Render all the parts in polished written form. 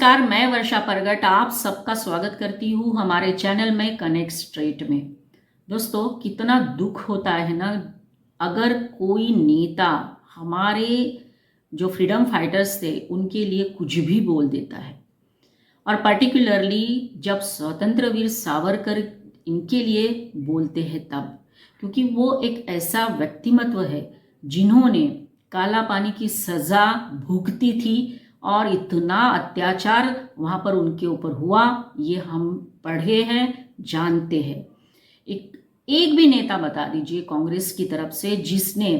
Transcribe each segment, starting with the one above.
नमस्कार, मैं वर्षा परगट आप सबका स्वागत करती हूँ हमारे चैनल में कनेक्ट स्ट्रेट में। दोस्तों, कितना दुख होता है ना अगर कोई नेता हमारे जो फ्रीडम फाइटर्स थे उनके लिए कुछ भी बोल देता है, और पर्टिकुलरली जब स्वतंत्र वीर सावरकर इनके लिए बोलते हैं तब, क्योंकि वो एक ऐसा व्यक्तिमत्व है जिन्होंने काला पानी की सज़ा भुगती थी और इतना अत्याचार वहाँ पर उनके ऊपर हुआ ये हम पढ़े हैं, जानते हैं। एक भी नेता बता दीजिए कांग्रेस की तरफ से जिसने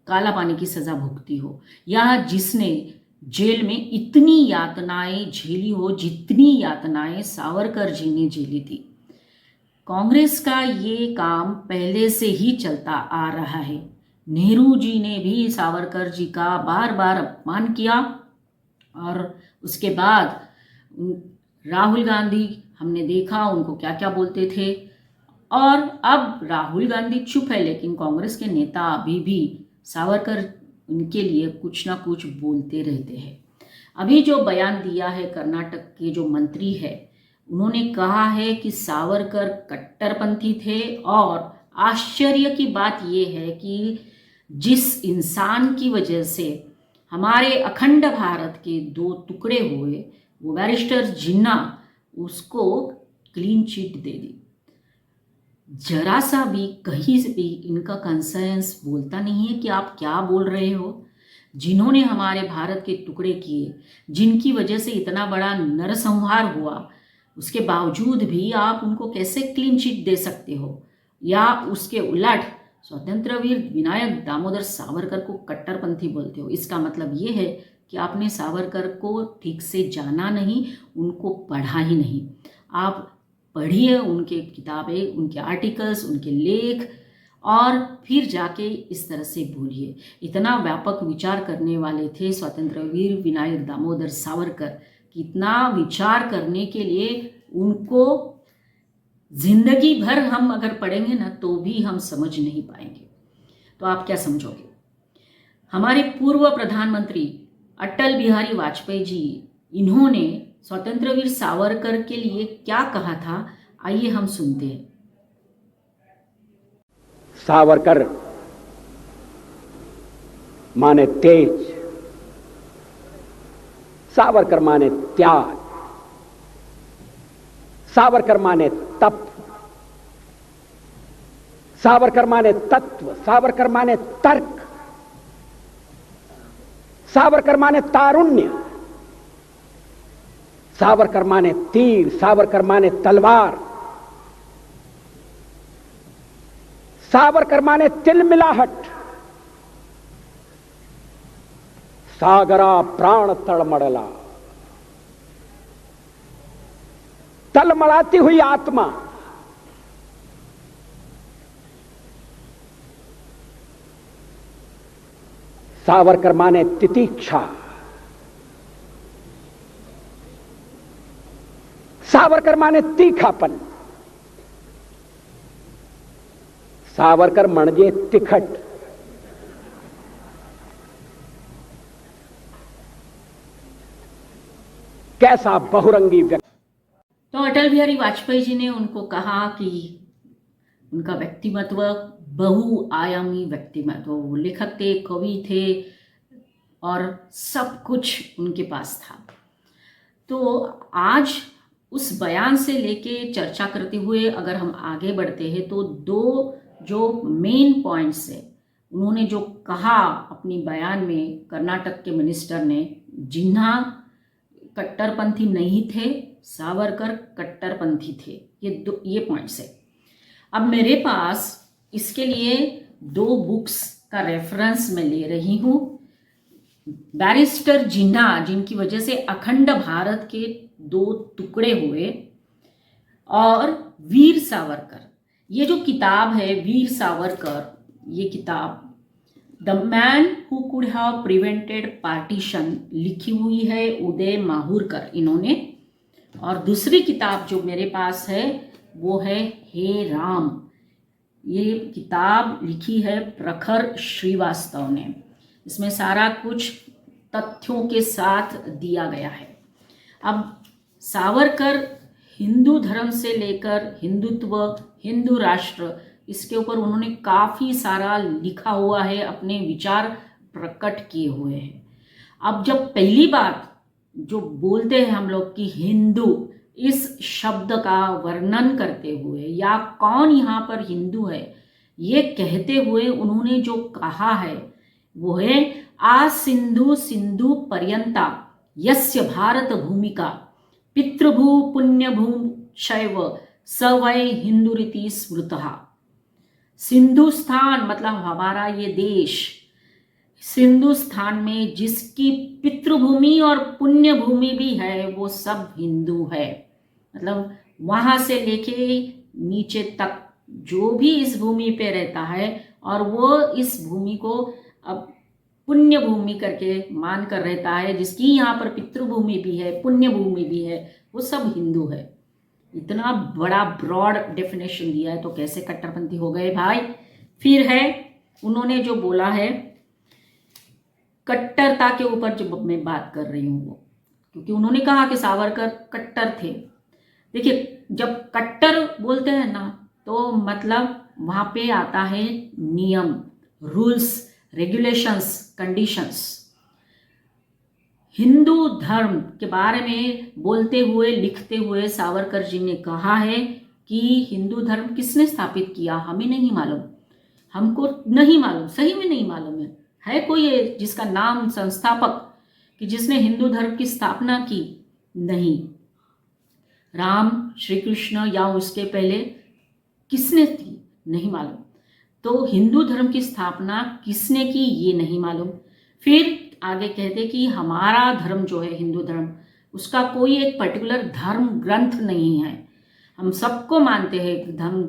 काला पानी की सज़ा भुगती हो या जिसने जेल में इतनी यातनाएं झेली हो जितनी यातनाएं सावरकर जी ने झेली थी। कांग्रेस का ये काम पहले से ही चलता आ रहा है। नेहरू जी ने भी सावरकर जी का बार बार अपमान किया और उसके बाद राहुल गांधी हमने देखा उनको क्या क्या बोलते थे, और अब राहुल गांधी चुप है लेकिन कांग्रेस के नेता अभी भी सावरकर उनके लिए कुछ ना कुछ बोलते रहते हैं। अभी जो बयान दिया है कर्नाटक के जो मंत्री है उन्होंने कहा है कि सावरकर कट्टरपंथी थे, और आश्चर्य की बात यह है कि जिस इंसान की वजह से हमारे अखंड भारत के दो टुकड़े हुए वो बैरिस्टर जिन्ना, उसको क्लीन चिट दे दी। जरा सा भी कहीं से भी इनका कंसर्न्स बोलता नहीं है कि आप क्या बोल रहे हो। जिन्होंने हमारे भारत के टुकड़े किए, जिनकी वजह से इतना बड़ा नरसंहार हुआ, उसके बावजूद भी आप उनको कैसे क्लीन चिट दे सकते हो? या उसके उलट स्वतंत्र वीर विनायक दामोदर सावरकर को कट्टरपंथी बोलते हो। इसका मतलब ये है कि आपने सावरकर को ठीक से जाना नहीं, उनको पढ़ा ही नहीं। आप पढ़िए उनके किताबें, उनके आर्टिकल्स, उनके लेख, और फिर जाके इस तरह से बोलिए। इतना व्यापक विचार करने वाले थे स्वतंत्र वीर विनायक दामोदर सावरकर। कितना विचार करने के लिए उनको जिंदगी भर हम अगर पढ़ेंगे ना तो भी हम समझ नहीं पाएंगे। तो आप क्या समझोगे? हमारे पूर्व प्रधानमंत्री अटल बिहारी वाजपेयी जी, इन्होंने स्वतंत्र वीर सावरकर के लिए क्या कहा था, आइए हम सुनते हैं। सावरकर माने तेज, सावरकर माने त्याग, सावरकर माने तप, सावरकर माने तत्व, सावरकर माने तर्क, सावरकर माने तारुण्य, सावरकर माने तीर, सावरकर माने तलवार, सावरकर माने तिलमिलाहट, सागरा प्राण तड़मड़ला, तलमड़ाती हुई आत्मा, सावरकर माने तितीक्षा, सावरकर माने तीखापन, सावरकर म्हणजे तिखट। कैसा बहुरंगी व्यक्ति। तो अटल बिहारी वाजपेयी जी ने उनको कहा कि उनका व्यक्तिमत्व बहुआयामी व्यक्तिमत्व, वो लेखक थे, कवि थे और सब कुछ उनके पास था। तो आज उस बयान से लेके चर्चा करते हुए अगर हम आगे बढ़ते हैं तो दो जो मेन पॉइंट्स है उन्होंने जो कहा अपनी बयान में, कर्नाटक के मिनिस्टर ने, जिन्ना कट्टरपंथी नहीं थे, सावरकर कट्टरपंथी थे। ये पॉइंट्स है। अब मेरे पास इसके लिए दो बुक्स का रेफरेंस मैं ले रही हूँ। बैरिस्टर जिन्ना, जिनकी वजह से अखंड भारत के दो टुकड़े हुए, और वीर सावरकर। ये जो किताब है वीर सावरकर, ये किताब the man who could have prevented partition लिखी हुई है उदय माहुरकर इन्होंने। और दूसरी किताब जो मेरे पास है वो है हे राम। ये किताब लिखी है प्रखर श्रीवास्तव ने। इसमें सारा कुछ तथ्यों के साथ दिया गया है। अब सावरकर हिंदू धर्म से लेकर हिंदुत्व, हिंदू राष्ट्र, इसके ऊपर उन्होंने काफ़ी सारा लिखा हुआ है, अपने विचार प्रकट किए हुए हैं। अब जब पहली बात जो बोलते हैं हम लोग कि हिंदू, इस शब्द का वर्णन करते हुए या कौन यहाँ पर हिंदू है ये कहते हुए उन्होंने जो कहा है वो है आ सिंधु सिंधु पर्यंता यस्य भारत भूमिका पितृभू पुण्यभू शैव स वै हिंदुरिति स्मृतः। सिंधुस्थान मतलब हमारा ये देश, सिंधुस्थान में जिसकी पितृभूमि और पुण्य भूमि भी है वो सब हिंदू है। मतलब वहां से लेके नीचे तक जो भी इस भूमि पे रहता है और वो इस भूमि को अब पुण्य भूमि करके मान कर रहता है, जिसकी यहाँ पर पितृभूमि भी है पुण्य भूमि भी है, वो सब हिंदू है। इतना बड़ा ब्रॉड डेफिनेशन दिया है तो कैसे कट्टरपंथी हो गए भाई। फिर है उन्होंने जो बोला है कट्टरता के ऊपर जो मैं बात कर रही हूँ वो, क्योंकि उन्होंने कहा कि सावरकर कट्टर थे। देखिए जब कट्टर बोलते हैं ना तो मतलब वहां पे आता है नियम, रूल्स, रेगुलेशंस, कंडीशंस। हिंदू धर्म के बारे में बोलते हुए लिखते हुए सावरकर जी ने कहा है कि हिंदू धर्म किसने स्थापित किया हमें नहीं मालूम, हमको नहीं मालूम, सही में नहीं मालूम है कोई जिसका नाम संस्थापक कि जिसने हिंदू धर्म की स्थापना की? नहीं। राम, श्री कृष्ण या उसके पहले किसने थी नहीं मालूम। तो हिंदू धर्म की स्थापना किसने की ये नहीं मालूम। फिर आगे कहते कि हमारा धर्म जो है हिंदू धर्म, उसका कोई एक पर्टिकुलर धर्म ग्रंथ नहीं है। हम सबको मानते हैं, धर्म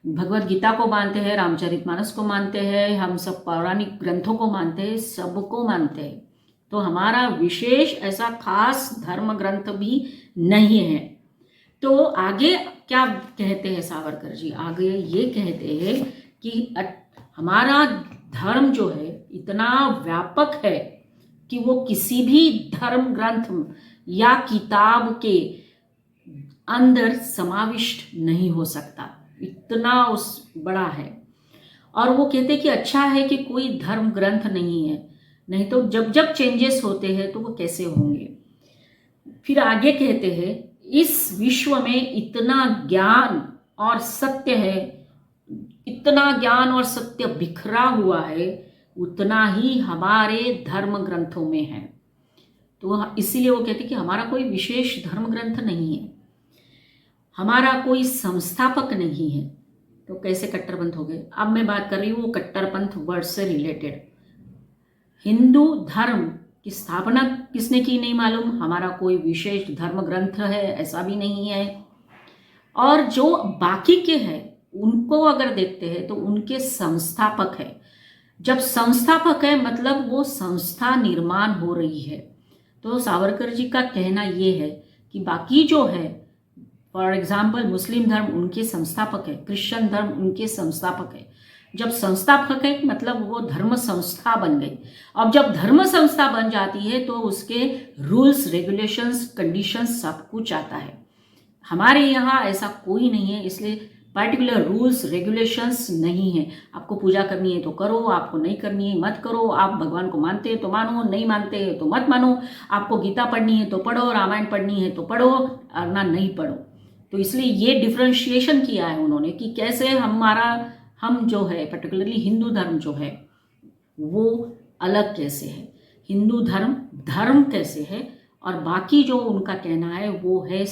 भगवत गीता को मानते हैं, रामचरितमानस को मानते हैं, हम सब पौराणिक ग्रंथों को मानते हैं, सबको मानते हैं। तो हमारा विशेष ऐसा खास धर्म ग्रंथ भी नहीं है। तो आगे क्या कहते हैं सावरकर जी? आगे ये कहते हैं कि हमारा धर्म जो है इतना व्यापक है कि वो किसी भी धर्म ग्रंथ या किताब के अंदर समाविष्ट नहीं हो सकता, इतना उस बड़ा है। और वो कहते कि अच्छा है कि कोई धर्म ग्रंथ नहीं है, नहीं तो जब जब चेंजेस होते हैं तो वो कैसे होंगे। फिर आगे कहते हैं इस विश्व में इतना ज्ञान और सत्य है, इतना ज्ञान और सत्य बिखरा हुआ है, उतना ही हमारे धर्म ग्रंथों में है। तो इसीलिए वो कहते कि हमारा कोई विशेष धर्म ग्रंथ नहीं है, हमारा कोई संस्थापक नहीं है। तो कैसे कट्टरपंथ हो गए? अब मैं बात कर रही हूँ वो कट्टरपंथ वर्ड से रिलेटेड। हिंदू धर्म की स्थापना किसने की नहीं मालूम, हमारा कोई विशेष धर्म ग्रंथ है ऐसा भी नहीं है। और जो बाकी के हैं उनको अगर देखते हैं तो उनके संस्थापक है। जब संस्थापक है मतलब वो संस्था निर्माण हो रही है। तो सावरकर जी का कहना ये है कि बाकी जो है, फॉर एग्जाम्पल मुस्लिम धर्म उनके संस्थापक है, क्रिश्चियन धर्म उनके संस्थापक है। जब संस्थापक है मतलब वो धर्म संस्था बन गई। अब जब धर्म संस्था बन जाती है तो उसके रूल्स, रेगुलेशंस, कंडीशंस सब कुछ आता है। हमारे यहाँ ऐसा कोई नहीं है, इसलिए पर्टिकुलर रूल्स रेगुलेशंस नहीं है। आपको पूजा करनी है तो करो, आपको नहीं करनी है मत करो, आप भगवान को मानते हैं तो मानो, नहीं मानते हैं तो मत मानो, आपको गीता पढ़नी है तो पढ़ो, रामायण पढ़नी है तो पढ़ो और ना नहीं पढ़ो। तो इसलिए ये डिफ्रेंशिएशन किया है उन्होंने कि कैसे हम जो है पर्टिकुलरली हिंदू धर्म जो है वो अलग कैसे है, हिंदू धर्म कैसे है, और बाकी जो उनका कहना है वो है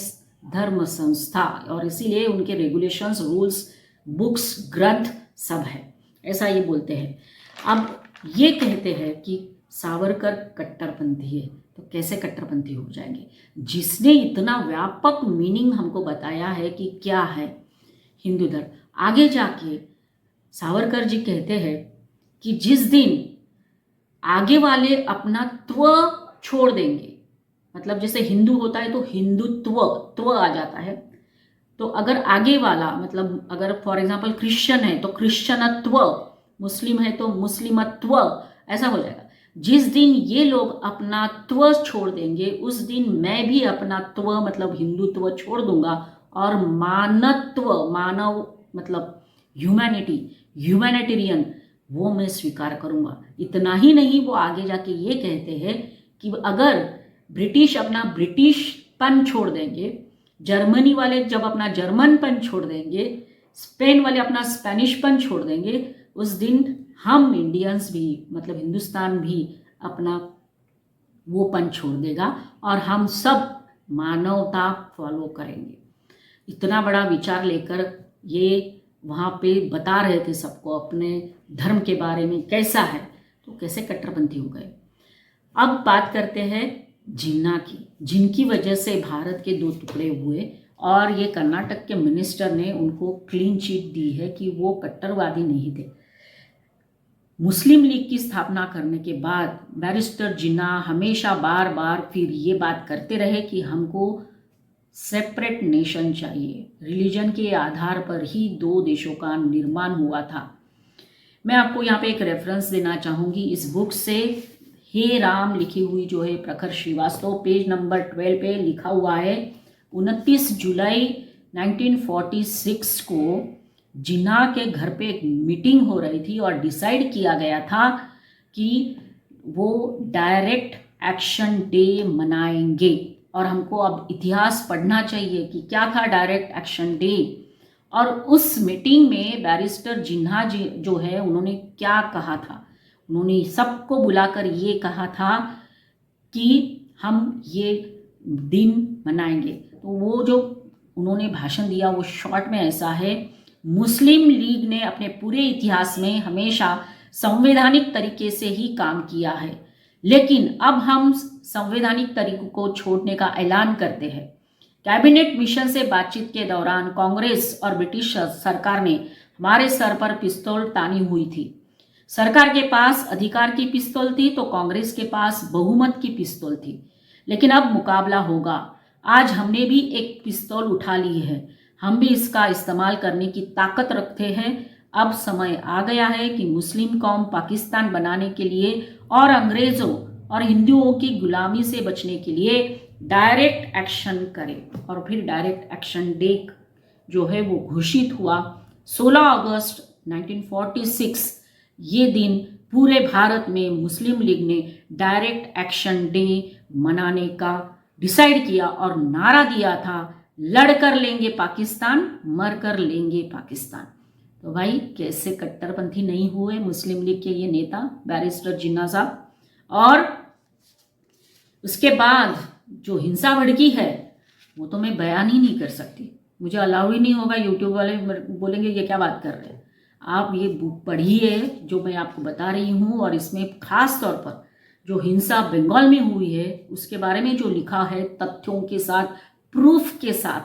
धर्म संस्था। और इसीलिए उनके रेगुलेशंस, रूल्स, बुक्स, ग्रंथ सब है, ऐसा ये बोलते हैं। अब ये कहते हैं कि सावरकर कट्टरपंथी है, तो कैसे कट्टरपंथी हो जाएंगे? जिसने इतना व्यापक मीनिंग हमको बताया है कि क्या है हिंदू धर्म। आगे जाके सावरकर जी कहते हैं कि जिस दिन आगे वाले अपना त्व छोड़ देंगे, मतलब जैसे हिंदू होता है तो हिंदुत्व आ जाता है, तो अगर आगे वाला मतलब अगर फॉर एग्जांपल क्रिश्चियन है तो क्रिश्चियनत्व, मुस्लिम है तो मुस्लिमत्व, ऐसा हो जाएगा। जिस दिन ये लोग अपना त्व छोड़ देंगे उस दिन मैं भी अपना त्व मतलब हिंदुत्व छोड़ दूंगा और मानवत्व, मानव मतलब ह्यूमैनिटेरियन, वो मैं स्वीकार करूंगा। इतना ही नहीं, वो आगे जाके ये कहते हैं कि अगर ब्रिटिश अपना ब्रिटिशपन छोड़ देंगे, जर्मनी वाले जब अपना जर्मनपन छोड़ देंगे, स्पेन वाले अपना स्पेनिशपन छोड़ देंगे, उस दिन हम इंडियंस भी मतलब हिंदुस्तान भी अपना वो पन छोड़ देगा और हम सब मानवता फॉलो करेंगे। इतना बड़ा विचार लेकर ये वहाँ पे बता रहे थे सबको अपने धर्म के बारे में कैसा है, तो कैसे कट्टरपंथी हो गए। अब बात करते हैं जिन्ना की, जिनकी वजह से भारत के दो टुकड़े हुए और ये कर्नाटक के मिनिस्टर ने उनको क्लीन चिट दी है कि वो कट्टरवादी नहीं थे। मुस्लिम लीग की स्थापना करने के बाद बैरिस्टर जिन्ना हमेशा बार बार फिर ये बात करते रहे कि हमको सेपरेट नेशन चाहिए, रिलीजन के आधार पर ही दो देशों का निर्माण हुआ था। मैं आपको यहाँ पे एक रेफरेंस देना चाहूँगी इस बुक से, हे राम लिखी हुई जो है प्रखर श्रीवास्तव, पेज नंबर 12 पे लिखा हुआ है 29 जुलाई 1946 को जिन्ना के घर पे एक मीटिंग हो रही थी और डिसाइड किया गया था कि वो डायरेक्ट एक्शन डे मनाएंगे और हमको अब इतिहास पढ़ना चाहिए कि क्या था डायरेक्ट एक्शन डे। और उस मीटिंग में बैरिस्टर जिन्ना जी जो है उन्होंने क्या कहा था, उन्होंने सबको बुलाकर ये कहा था कि हम ये दिन मनाएंगे। तो वो जो उन्होंने भाषण दिया वो शॉर्ट में ऐसा है, मुस्लिम लीग ने अपने पूरे इतिहास में हमेशा संवैधानिक तरीके से ही काम किया है, लेकिन अब हम संवैधानिक तरीकों को छोड़ने का ऐलान करते हैं। कैबिनेट मिशन से बातचीत के दौरान कांग्रेस और ब्रिटिश सरकार ने हमारे सर पर पिस्तौल तानी हुई थी। सरकार के पास अधिकार की पिस्तौल थी तो कांग्रेस के पास बहुमत की पिस्तौल थी, लेकिन अब मुकाबला होगा। आज हमने भी एक पिस्तौल उठा ली है, हम भी इसका इस्तेमाल करने की ताकत रखते हैं। अब समय आ गया है कि मुस्लिम कौम पाकिस्तान बनाने के लिए और अंग्रेजों और हिंदुओं की गुलामी से बचने के लिए डायरेक्ट एक्शन करे। और फिर डायरेक्ट एक्शन डे जो है वो घोषित हुआ 16 अगस्त 1946। ये दिन पूरे भारत में मुस्लिम लीग ने डायरेक्ट एक्शन डे मनाने का डिसाइड किया और नारा दिया था, लड़कर लेंगे पाकिस्तान, मरकर लेंगे पाकिस्तान। तो भाई कैसे कट्टरपंथी नहीं हुए मुस्लिम लीग के ये नेता बैरिस्टर जिन्ना साहब। और उसके बाद जो हिंसा भड़की है वो तो मैं बयान ही नहीं कर सकती, मुझे अलाउ ही नहीं होगा। यूट्यूब वाले बोलेंगे ये क्या बात कर रहे हैं। आप ये बुक पढ़िए जो मैं आपको बता रही हूँ, और इसमें खास तौर पर जो हिंसा बंगाल में हुई है उसके बारे में जो लिखा है तथ्यों के साथ, प्रूफ के साथ,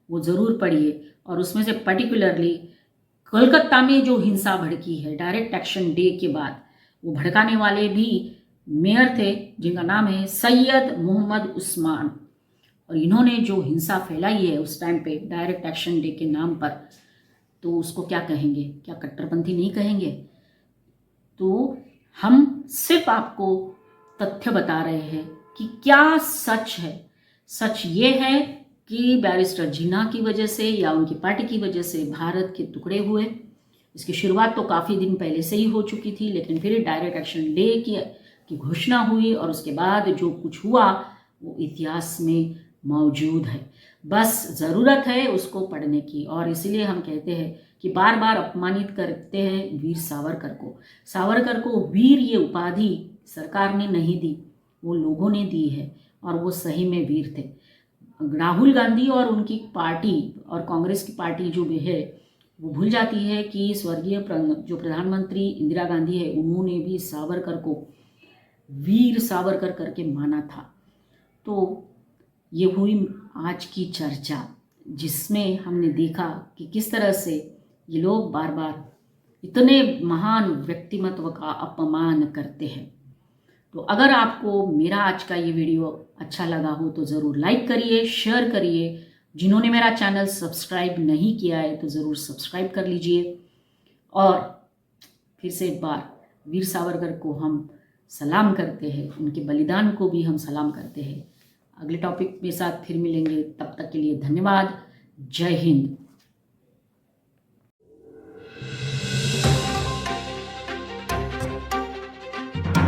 वो ज़रूर पढ़िए। और उसमें से पर्टिकुलरली कोलकाता में जो हिंसा भड़की है डायरेक्ट एक्शन डे के बाद, वो भड़काने वाले भी मेयर थे जिनका नाम है सैयद मोहम्मद उस्मान, और इन्होंने जो हिंसा फैलाई है उस टाइम पे डायरेक्ट एक्शन डे के नाम पर, तो उसको क्या कहेंगे, क्या कट्टरपंथी नहीं कहेंगे। तो हम सिर्फ आपको तथ्य बता रहे हैं कि क्या सच है। सच ये है कि बैरिस्टर जिन्ना की वजह से या उनकी पार्टी की वजह से भारत के टुकड़े हुए। इसकी शुरुआत तो काफ़ी दिन पहले से ही हो चुकी थी, लेकिन फिर डायरेक्ट एक्शन डे की घोषणा हुई और उसके बाद जो कुछ हुआ वो इतिहास में मौजूद है। बस ज़रूरत है उसको पढ़ने की। और इसीलिए हम कहते हैं कि बार बार अपमानित करते हैं वीर सावरकर को। सावरकर को वीर ये उपाधि सरकार ने नहीं दी, वो लोगों ने दी है, और वो सही में वीर थे। राहुल गांधी और उनकी पार्टी और कांग्रेस की पार्टी जो भी है वो भूल जाती है कि स्वर्गीय जो प्रधानमंत्री इंदिरा गांधी है उन्होंने भी सावरकर को वीर सावरकर करके माना था। तो ये हुई आज की चर्चा, जिसमें हमने देखा कि किस तरह से ये लोग बार बार इतने महान व्यक्तिमत्व का अपमान करते हैं। तो अगर आपको मेरा आज का ये वीडियो अच्छा लगा हो तो ज़रूर लाइक करिए, शेयर करिए। जिन्होंने मेरा चैनल सब्सक्राइब नहीं किया है तो ज़रूर सब्सक्राइब कर लीजिए। और फिर से एक बार वीर सावरकर को हम सलाम करते हैं, उनके बलिदान को भी हम सलाम करते हैं। अगले टॉपिक के साथ फिर मिलेंगे, तब तक के लिए धन्यवाद। जय हिंद।